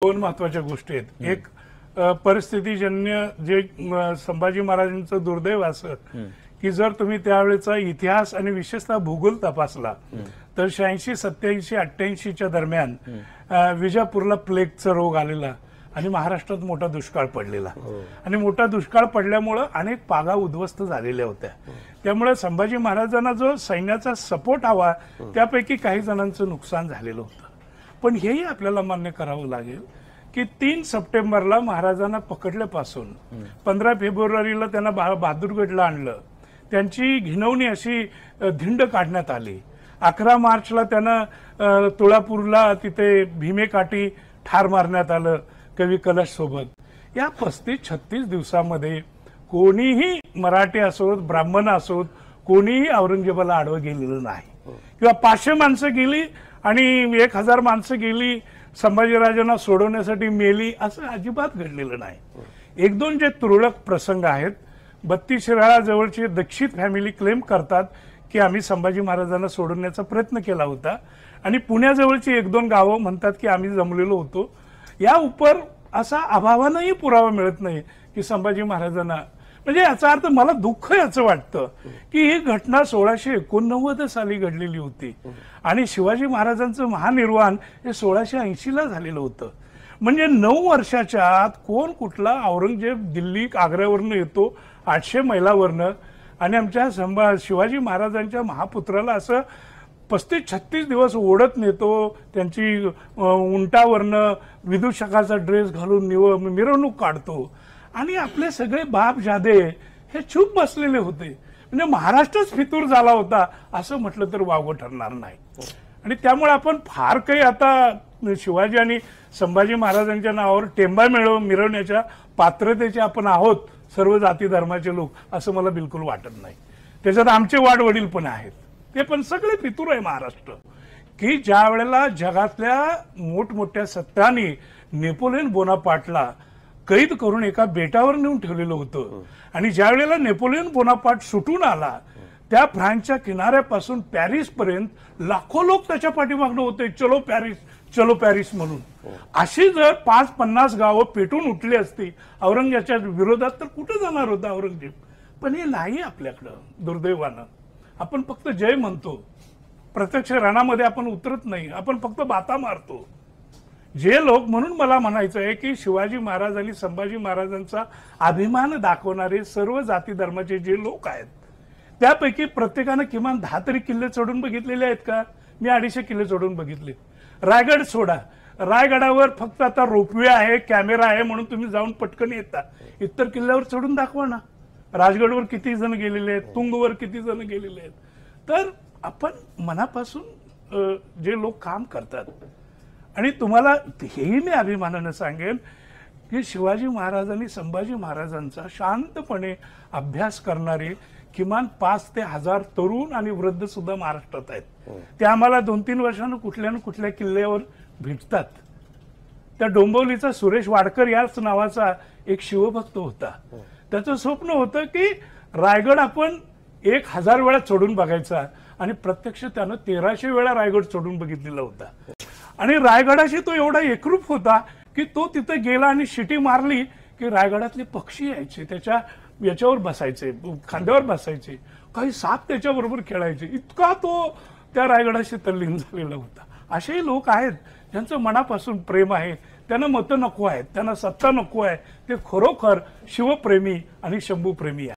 दोन महत्त्वाच्या गोष्टी आहेत। एक परिस्थितीजन्य जे संभाजी महाराजांचं दुर्दैव असं की जर तुम्ही त्यावेळेचा इतिहास आणि विशेषतः भूगोल तपासला तर 86, 87, 88च्या दरम्यान विजापूरला प्लेगचा रोग आलेला आणि महाराष्ट्रात मोठा दुष्काळ पडलेला आणि मोठा दुष्काळ पडल्यामुळे अनेक पागा उद्ध्वस्त झालेल्या होत्या। त्यामुळे संभाजी महाराजांना जो सैन्याचा सपोर्ट हवा त्यापैकी काही जणांचं नुकसान झालेलं होतं। पण हेही आपल्याला मान्य करावं लागेल की 3 सप्टेंबरला महाराजांना पकडल्यापासून 15 फेब्रुवारीला त्यांना बहादूरगडला आणलं, त्यांची घिनवणी अशी धिंड काढण्यात आली। 11 मार्चला त्यांना तुळापूरला तिथे भीमेकाठी ठार मारण्यात आलं कवी कलश सोबत। या 35-36 दिवसामध्ये कोणीही मराठी असोत ब्राह्मण असोत कोणीही औरंगजेबाला आडवं गेलेलं नाही किंवा 500 माणसं गेली आणि 1000 माणसं गेली संभाजीराजांना सोडवण्यासाठी मेली असं अजिबात घडलेलं नाही। एक दोन जे तुरळक प्रसंग आहेत, 32 शिराळा जवळची दीक्षित फॅमिली क्लेम करतात की आम्ही संभाजी महाराजांना सोडवण्याचा प्रयत्न केला होता आणि पुण्याजवळची 1-2 गावं म्हणतात की आम्ही जमलेलो होतो। या उपर असा अभावानंही पुरावा मिळत नाही की संभाजी महाराजांना, म्हणजे याचा अर्थ मला दुःख याचं वाटतं की ही घटना 1689 साली घडलेली होती आणि शिवाजी महाराजांचं महानिर्वाण हे 1680ला झालेलं होतं। म्हणजे 9 वर्षाच्या आत कोण कुठला औरंगजेब दिल्ली आग्र्यावरनं येतो 800 मैलावरनं आणि आमच्या शिवाजी महाराजांच्या महापुत्राला असं 35-36 दिवस ओढत नेतो, त्यांची उंटावरनं विदूषकाचा ड्रेस घालून मिरवणूक काढतो आणि आपले सगळे बाप जादे हे चूप बसलेले होते। म्हणजे महाराष्ट्रच फितूर झाला होता असं म्हटलं तर वावगं ठरणार नाही। आणि त्यामुळे आपण फार काही आता शिवाजी आणि संभाजी महाराजांच्या नावावर टेंबा मिरवण्याच्या पात्रतेचे आपण आहोत सर्व जाती धर्माचे लोक असं मला बिलकुल वाटत नाही। त्याच्यात आमचे वाडवडील पण आहेत, ते पण सगळे फितूर आहे महाराष्ट्र। की ज्या वेळेला जगातल्या मोठमोठ्या सत्तांनी नेपोलियन बोनापार्टला कैद करून एका बेटावर नेऊन ठेवलेलं होतं आणि ज्या वेळेला नेपोलियन बोनापार्ट सुटून आला त्या फ्रान्सच्या किनाऱ्यापासून पॅरिस पर्यंत लाखो लोक त्याच्या पाठीमागणं होते, चलो पॅरिस चलो पॅरिस म्हणून। अशी जर 5-50 गावं पेटून उठली असती औरंगजेबाच्या विरोधात तर कुठे जाणार होता औरंगजेब? पण हे नाही आपल्याकडं दुर्दैवानं। आपण फक्त जय म्हणतो, प्रत्यक्ष रणामध्ये आपण उतरत नाही, आपण फक्त बाता मारतो। जे लोक, म्हणून मला म्हणायचं आहे की शिवाजी महाराज आणि संभाजी महाराजांचा अभिमान दाखवणारे सर्व जाती धर्माचे जे लोक आहेत त्यापैकी प्रत्येकानं किमान 10 तरी किल्ले चढून बघितलेले आहेत का? मी 250 किल्ले चढून बघितले। रायगड सोडा, रायगडावर फक्त आता रोपवे आहे, कॅमेरा आहे म्हणून तुम्ही जाऊन पटकन येता, इतर किल्ल्यावर चढून दाखवा ना। राजगडवर किती जण गेलेले आहेत, तुंगवर किती जण गेलेले आहेत। तर आपण मनापासून जे लोक काम करतात आणि तुम्हाला हेही मी अभिमानानं सांगेन की शिवाजी महाराज आणि संभाजी महाराजांचा शांतपणे अभ्यास करणारे किमान 5 ते 1000 तरुण आणि वृद्ध सुद्धा महाराष्ट्रात आहेत। ते आम्हाला 2-3 वर्षांनी कुठल्या ना कुठल्या किल्ल्यावर भेटतात। त्या डोंबिवलीचा सुरेश वाडकर याच नावाचा एक शिवभक्त होता, त्याचं स्वप्न होतं की रायगड आपण 1000 वेळा चढून बघायचा आणि प्रत्यक्ष त्यानं 1300 वेळा रायगड चढून बघितलेला होता आणि रायगडाशी तो एवढा एकरूप होता की तो तिथे गेला आणि शिटी मारली की रायगडातले पक्षी यायचे, त्याच्या याच्यावर बसायचे, खांद्यावर बसायचे, काही साप त्याच्याबरोबर खेळायचे, इतका तो त्या रायगडाशी तल्लीन झालेला होता। असेही लोक आहेत ज्यांचं मनापासून प्रेम आहे, त्यांना मतं नको आहेत, त्यांना सत्ता नको आहे, ते खरोखर शिवप्रेमी आणि शंभूप्रेमी आहेत।